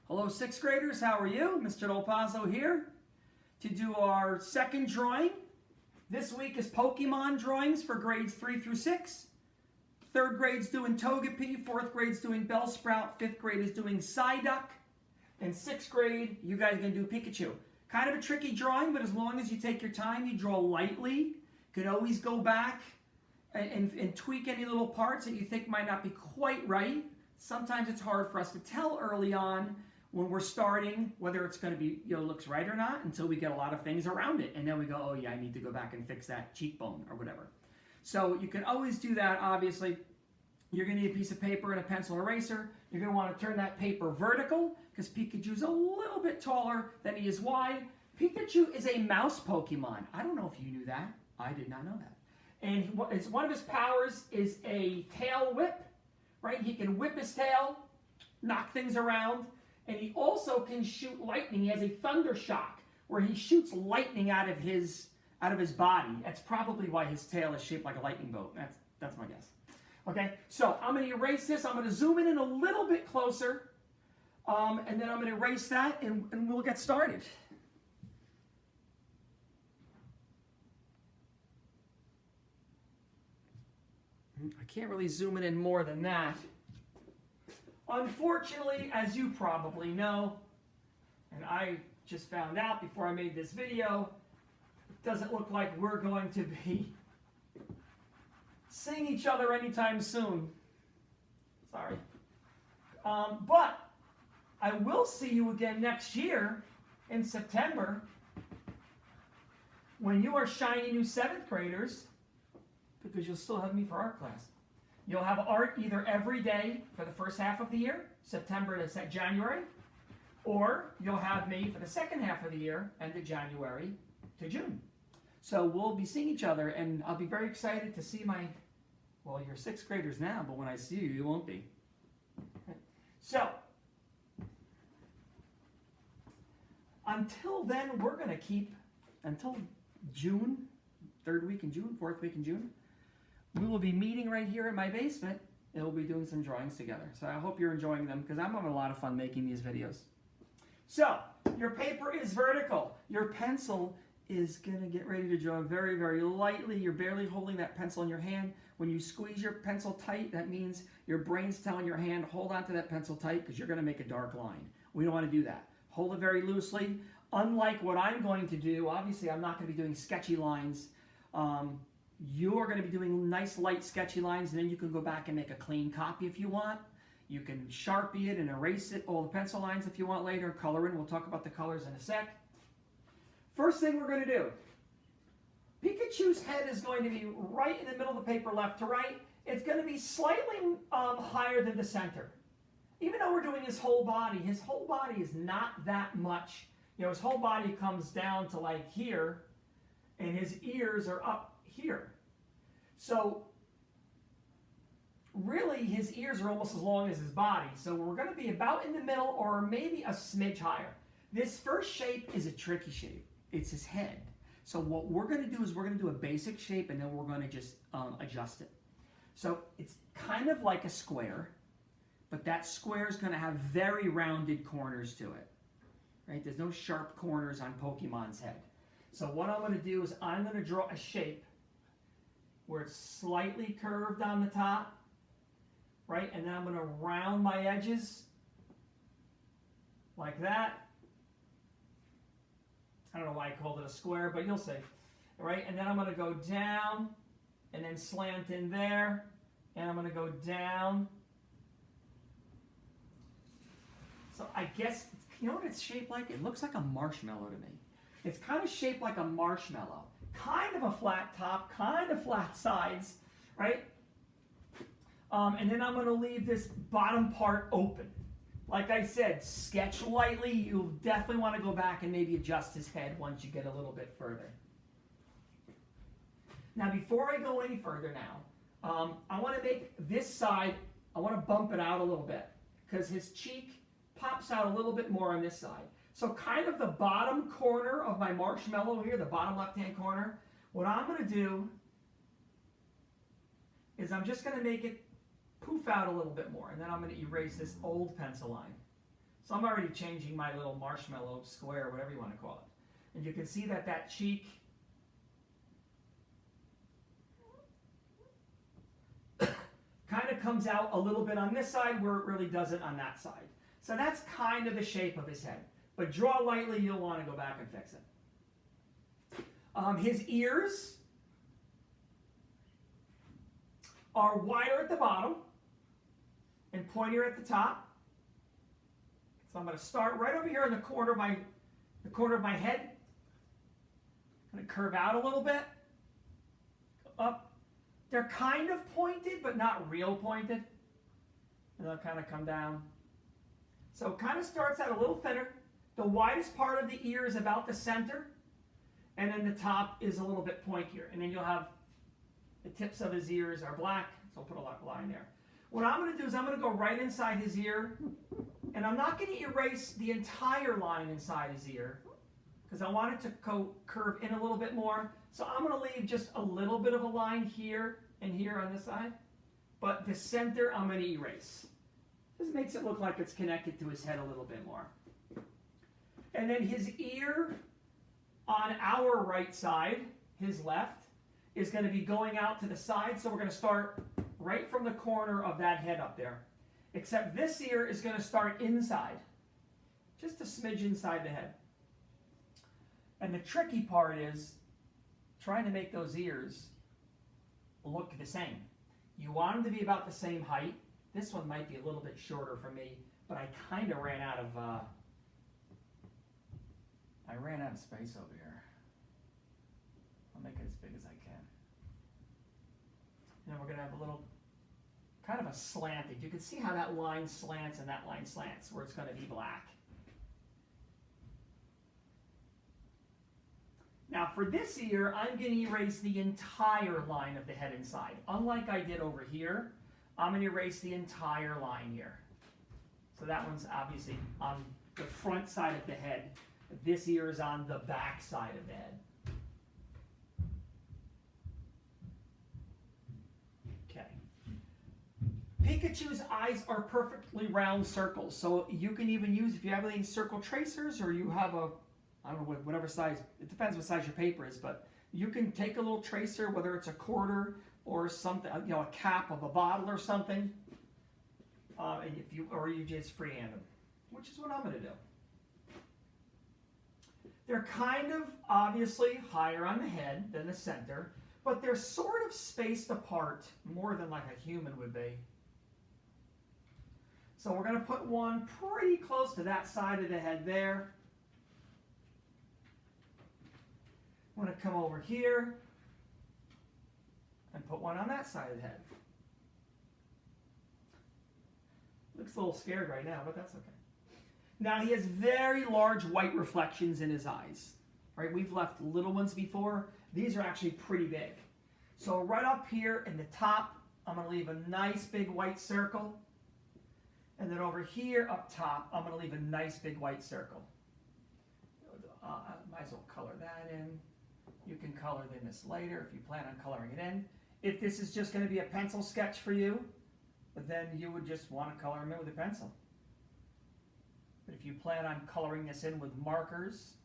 Hello, sixth graders. How are you? Mr. Lopazzo here to do our second drawing. This week is Pokemon drawings for grades 3 through 6. Third grade's doing Togepi, fourth grade's doing Bellsprout, fifth grade is doing Psyduck, and sixth grade, you guys are going to do Pikachu. Kind of a tricky drawing, but as long as you take your time, you draw lightly. You can always go back and tweak any little parts that you think might not be quite right. Sometimes it's hard for us to tell early on when we're starting whether it's going to be, looks right or not until we get a lot of things around it. And then we go, oh yeah, I need to go back and fix that cheekbone or whatever. So you can always do that, obviously. You're going to need a piece of paper and a pencil eraser. You're going to want to turn that paper vertical because Pikachu's a little bit taller than he is wide. Pikachu is a mouse Pokemon. I don't know if you knew that. I did not know that. And one of his powers is a tail whip, right? He can whip his tail, knock things around, and he also can shoot lightning. He has a thunder shock where he shoots lightning out of his body. That's probably why his tail is shaped like a lightning bolt. That's my guess. Okay, so I'm going to erase this. I'm going to zoom in a little bit closer, and then I'm going to erase that, and we'll get started. I can't really zoom it in more than that. Unfortunately, as you probably know, and I just found out before I made this video, it doesn't look like we're going to be seeing each other anytime soon. Sorry. But I will see you again next year in September when you are shiny new 7th graders, because you'll still have me for art class. You'll have art either every day for the first half of the year, September to January, or you'll have me for the second half of the year, end of January to June. So we'll be seeing each other, and I'll be very excited to see well, you're 6th graders now, but when I see you, you won't be. So, until then, we're going to keep, until June, 3rd week in June, 4th week in June, we will be meeting right here in my basement, and we'll be doing some drawings together. So I hope you're enjoying them, because I'm having a lot of fun making these videos. So, your paper is vertical. Your pencil is going to get ready to draw very, very lightly. You're barely holding that pencil in your hand. When you squeeze your pencil tight, that means your brain's telling your hand, hold on to that pencil tight, because you're going to make a dark line. We don't want to do that. Hold it very loosely. Unlike what I'm going to do, obviously I'm not going to be doing sketchy lines. You're going to be doing nice, light, sketchy lines, and then you can go back and make a clean copy if you want. You can Sharpie it and erase it, all the pencil lines if you want later, color in. We'll talk about the colors in a sec. First thing we're going to do, Pikachu's head is going to be right in the middle of the paper, left to right. It's going to be slightly higher than the center. Even though we're doing his whole body is not that much. His whole body comes down to like here, and his ears are up here. So really his ears are almost as long as his body. So we're going to be about in the middle or maybe a smidge higher. This first shape is a tricky shape. It's his head. So what we're going to do is we're going to do a basic shape, and then we're going to just adjust it. So it's kind of like a square, but that square is going to have very rounded corners to it. Right? There's no sharp corners on Pokemon's head. So what I'm going to do is I'm going to draw a shape where it's slightly curved on the top, right? And then I'm going to round my edges like that. I don't know why I called it a square, but you'll see. Right? And then I'm going to go down and then slant in there. And I'm going to go down. So I guess, you know what it's shaped like? It looks like a marshmallow to me. It's kind of shaped like a marshmallow. Kind of a flat top, kind of flat sides, right? And then I'm going to leave this bottom part open. Like I said, sketch lightly. You'll definitely want to go back and maybe adjust his head once you get a little bit further. Now, before I go any further now, I want to make this side, I want to bump it out a little bit because his cheek pops out a little bit more on this side. So kind of the bottom corner of my marshmallow here, the bottom left-hand corner, what I'm going to do is I'm just going to make it poof out a little bit more, and then I'm going to erase this old pencil line. So I'm already changing my little marshmallow square, whatever you want to call it. And you can see that that cheek kind of comes out a little bit on this side where it really doesn't on that side. So that's kind of the shape of his head. But draw lightly, you'll want to go back and fix it. His ears are wider at the bottom and pointier at the top. So I'm going to start right over here in the corner of my head. I'm going to curve out a little bit. Go up. They're kind of pointed, but not real pointed. And they'll kind of come down. So it kind of starts out a little thinner. The widest part of the ear is about the center, and then the top is a little bit pointier. And then you'll have the tips of his ears are black, so I'll put a line there. What I'm going to do is I'm going to go right inside his ear, and I'm not going to erase the entire line inside his ear, because I want it to curve in a little bit more. So I'm going to leave just a little bit of a line here and here on this side, but the center I'm going to erase. This makes it look like it's connected to his head a little bit more. And then his ear on our right side, his left, is going to be going out to the side. So we're going to start right from the corner of that head up there. Except this ear is going to start inside, just a smidge inside the head. And the tricky part is trying to make those ears look the same. You want them to be about the same height. This one might be a little bit shorter for me, but I kind of ran out of space over here. I'll make it as big as I can. And then we're going to have a little, kind of a slanted. You can see how that line slants and that line slants, where it's going to be black. Now for this ear, I'm going to erase the entire line of the head inside. Unlike I did over here, I'm going to erase the entire line here. So that one's obviously on the front side of the head. This ear is on the back side of the head. Okay. Pikachu's eyes are perfectly round circles. So you can even use, if you have any circle tracers or you have a, I don't know, whatever size, it depends what size your paper is, but you can take a little tracer, whether it's a quarter or something, you know, a cap of a bottle or something, and you just freehand them, which is what I'm going to do. They're kind of obviously higher on the head than the center, but they're sort of spaced apart more than like a human would be. So we're going to put one pretty close to that side of the head there. I'm going to come over here and put one on that side of the head. Looks a little scared right now, but that's okay. Now he has very large white reflections in his eyes. Right? We've left little ones before. These are actually pretty big. So right up here in the top, I'm going to leave a nice big white circle. And then over here up top, I'm going to leave a nice big white circle. Might as well color that in. You can color in this later if you plan on coloring it in. If this is just going to be a pencil sketch for you, then you would just want to color them in with a pencil. But if you plan on coloring this in with markers,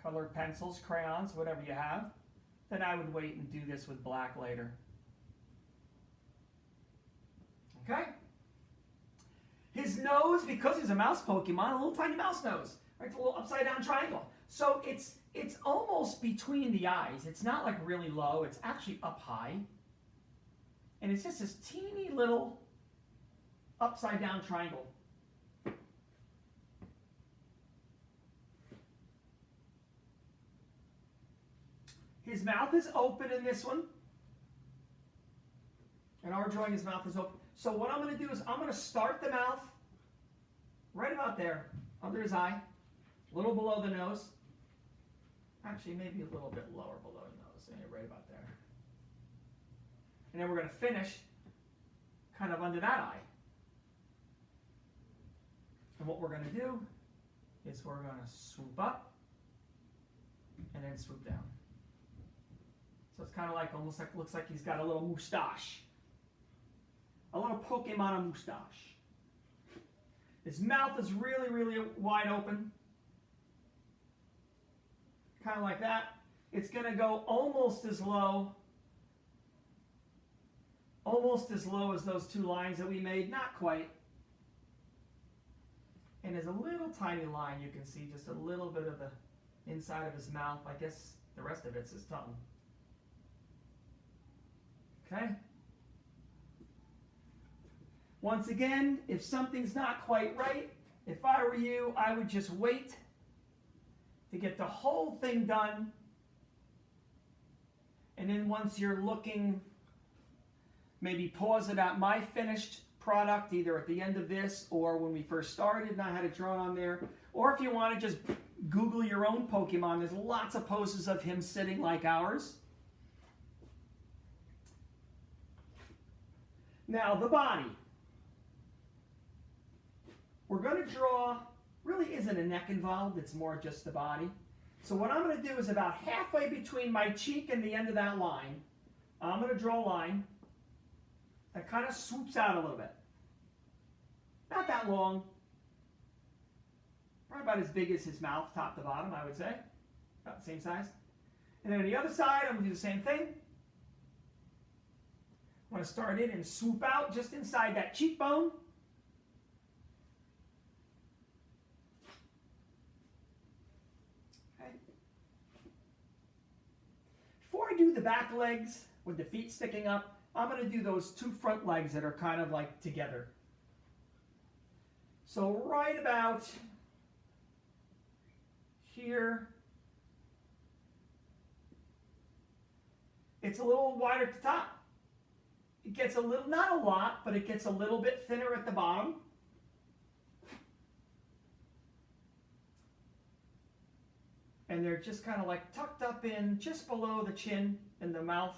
color pencils, crayons, whatever you have, then I would wait and do this with black later. Okay? His nose, because he's a mouse Pokemon, a little tiny mouse nose. Right? It's a little upside down triangle. So it's almost between the eyes. It's not like really low. It's actually up high. And it's just this teeny little upside down triangle. His mouth is open in this one. In our drawing, his mouth is open. So what I'm going to do is I'm going to start the mouth right about there, under his eye, a little below the nose. Actually, maybe a little bit lower below the nose, right about there. And then we're going to finish kind of under that eye. And what we're going to do is we're going to swoop up and then swoop down. So it's kind of like, almost like, looks like he's got a little moustache. A little Pokemon moustache. His mouth is really, really wide open. Kind of like that. It's going to go almost as low as those two lines that we made. Not quite. And there's a little tiny line you can see, just a little bit of the inside of his mouth. I guess the rest of it's his tongue. Okay? Once again, if something's not quite right, if I were you, I would just wait to get the whole thing done. And then once you're looking, maybe pause it at my finished product, either at the end of this or when we first started and I had it drawn on there. Or if you want to just Google your own Pokemon, there's lots of poses of him sitting like ours. Now the body. We're going to draw, really isn't a neck involved, it's more just the body. So what I'm going to do is about halfway between my cheek and the end of that line, I'm going to draw a line that kind of swoops out a little bit. Not that long. Probably about as big as his mouth, top to bottom, I would say. About the same size. And then on the other side, I'm going to do the same thing. I want to start in and swoop out just inside that cheekbone. Okay. Before I do the back legs with the feet sticking up, I'm going to do those two front legs that are kind of like together. So right about here, it's a little wider at the top. It gets a little, not a lot, but it gets a little bit thinner at the bottom. And they're just kind of like tucked up in just below the chin and the mouth.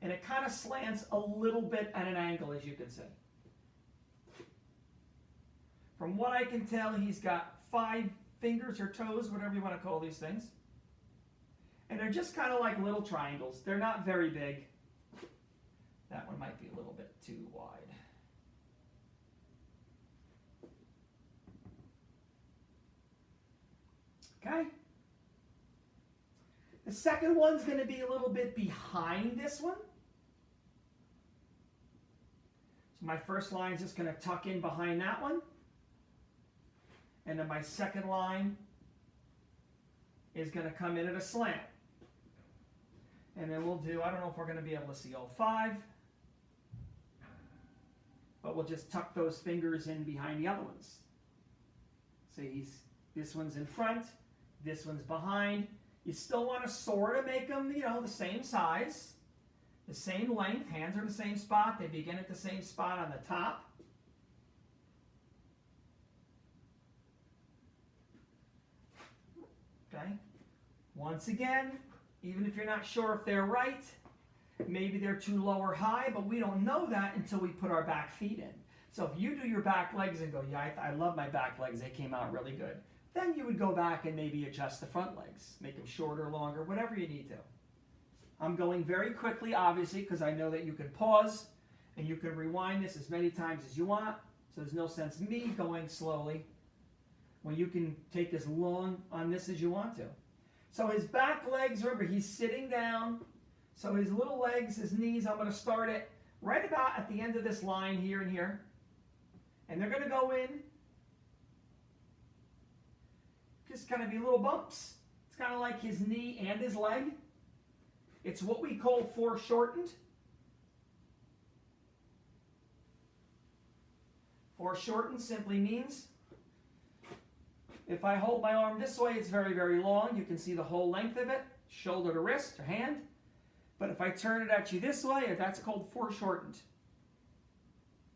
And it kind of slants a little bit at an angle, as you can see. From what I can tell, he's got 5 fingers or toes, whatever you want to call these things. And they're just kind of like little triangles. They're not very big. That one might be a little bit too wide. Okay. The second one's going to be a little bit behind this one. So my first line is just going to tuck in behind that one. And then my second line is going to come in at a slant. And then we'll do, I don't know if we're going to be able to see all 5, but we'll just tuck those fingers in behind the other ones. See, this one's in front, this one's behind. You still want to sort of make them, the same size, the same length. Hands are in the same spot. They begin at the same spot on the top. Okay. Once again, even if you're not sure if they're right, maybe they're too low or high, but we don't know that until we put our back feet in. So if you do your back legs and go, yeah, I love my back legs, they came out really good, then you would go back and maybe adjust the front legs, make them shorter, longer, whatever you need to. I'm going very quickly, obviously, because I know that you can pause and you can rewind this as many times as you want, so there's no sense in me going slowly when you can take as long on this as you want to. So his back legs, remember, he's sitting down. So his little legs, his knees, I'm going to start it right about at the end of this line here and here. And they're going to go in. Just kind of be little bumps. It's kind of like his knee and his leg. It's what we call foreshortened. Foreshortened simply means if I hold my arm this way, it's very, very long. You can see the whole length of it, shoulder to wrist or hand. But if I turn it at you this way, that's called foreshortened.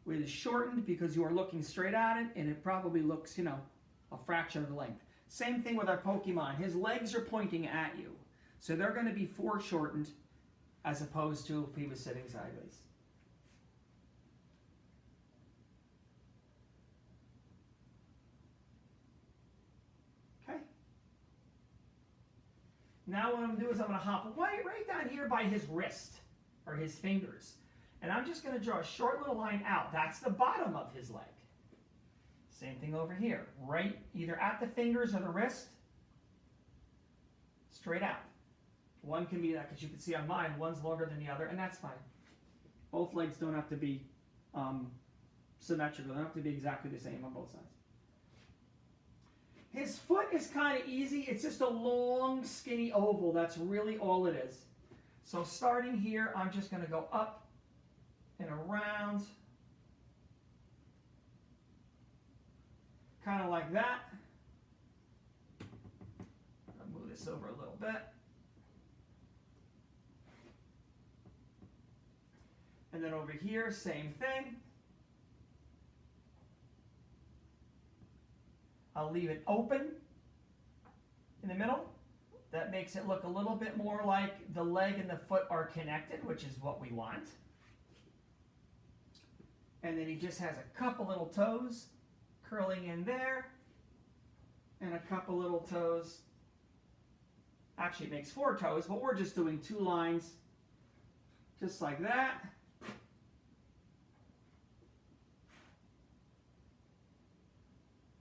It is shortened because you are looking straight at it, and it probably looks, a fraction of the length. Same thing with our Pokemon. His legs are pointing at you. So they're going to be foreshortened as opposed to if he was sitting sideways. Now what I'm going to do is I'm going to hop right down here by his wrist, or his fingers. And I'm just going to draw a short little line out. That's the bottom of his leg. Same thing over here, right either at the fingers or the wrist, straight out. One can be that, because you can see on mine, one's longer than the other, and that's fine. Both legs don't have to be symmetrical. They don't have to be exactly the same on both sides. His foot is kind of easy. It's just a long, skinny oval. That's really all it is. So starting here, I'm just going to go up and around, kind of like that. I'll move this over a little bit. And then over here, same thing. I'll leave it open in the middle. That makes it look a little bit more like the leg and the foot are connected, which is what we want. And then he just has a couple little toes curling in there, and a couple little toes. Actually, it makes 4 toes, but we're just doing 2 lines, just like that.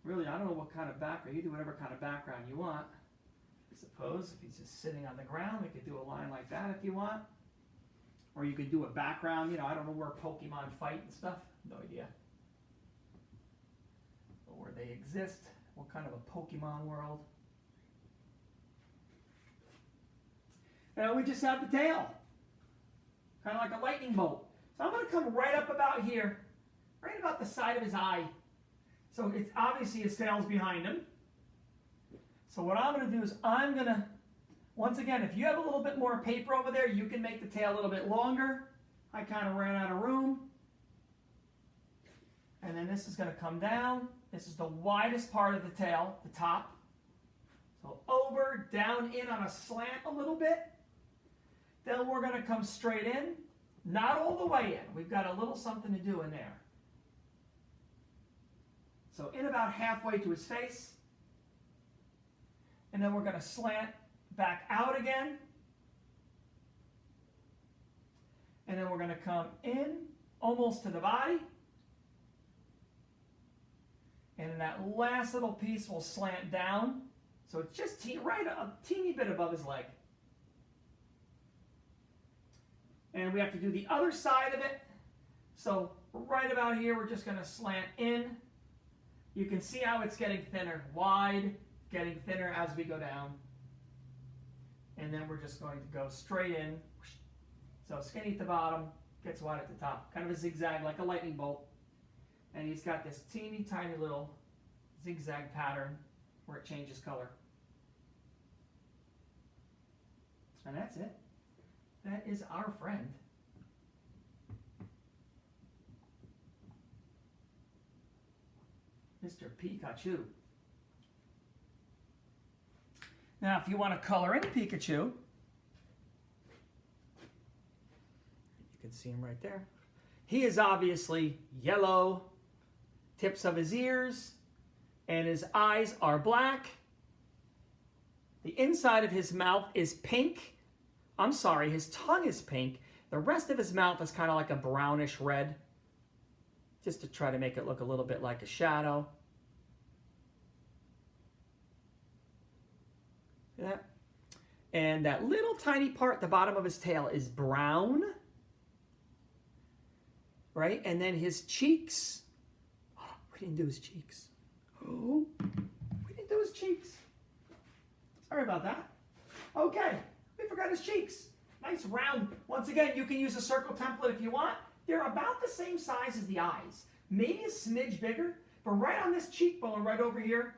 Really, I don't know what kind of background. You do whatever kind of background you want. I suppose if he's just sitting on the ground, we could do a line like that if you want. Or you could do a background, you know, I don't know where Pokemon fight and stuff. No idea. Or where they exist. What kind of a Pokemon world. And we just have the tail. Kind of like a lightning bolt. So I'm going to come right up about here. Right about the side of his eye. So it's obviously his tail's behind him. So what I'm going to do is I'm going to, once again, if you have a little bit more paper over there, you can make the tail a little bit longer. I kind of ran out of room. And then this is going to come down. This is the widest part of the tail, the top. So over, down, in on a slant a little bit. Then we're going to come straight in. Not all the way in. We've got a little something to do in there. So in about halfway to his face. And then we're going to slant back out again. And then we're going to come in almost to the body. And in that last little piece, we'll slant down. So it's just right a teeny bit above his leg. And we have to do the other side of it. So right about here, we're just going to slant in. You can see how it's getting thinner, wide, getting thinner as we go down. And then we're just going to go straight in. So skinny at the bottom, gets wide at the top. Kind of a zigzag, like a lightning bolt. And he's got this teeny tiny little zigzag pattern where it changes color. And that's it. That is our friend. Mr. Pikachu. Now, if you want to color in Pikachu, you can see him right there. He is obviously yellow, tips of his ears, and his eyes are black. The inside of his mouth is pink. I'm sorry, his tongue is pink. The rest of his mouth is kind of like a brownish red, just to try to make it look a little bit like a shadow. See that? And that little tiny part at the bottom of his tail is brown. Right? And then his cheeks. Oh, we didn't do his cheeks. Oh, we didn't do his cheeks. Sorry about that. Okay, we forgot his cheeks. Nice round. Once again, you can use a circle template if you want. They're about the same size as the eyes. Maybe a smidge bigger, but right on this cheekbone right over here,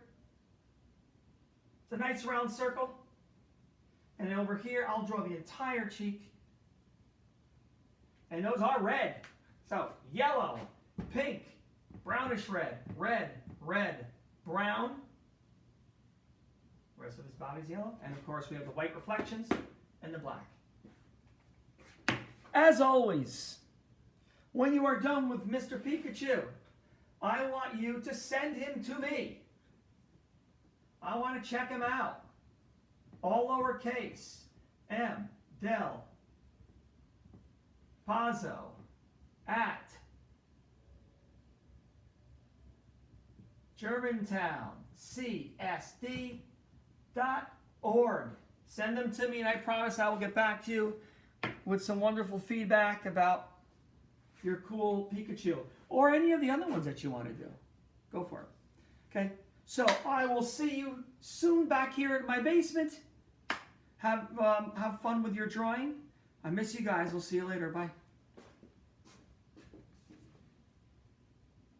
it's a nice round circle. And then over here, I'll draw the entire cheek. And those are red. So yellow, pink, brownish red, red, red, brown. The rest of his body's yellow. And of course, we have the white reflections and the black. As always, when you are done with Mr. Pikachu, I want you to send him to me. I want to check him out. All lowercase, M, Del, Pazzo, at Germantown, CSD.org. Send them to me, and I promise I will get back to you with some wonderful feedback about your cool Pikachu, or any of the other ones that you want to do. Go for it. Okay, so I will see you soon back here at my basement. Have fun with your drawing. I miss you guys. We'll see you later. Bye.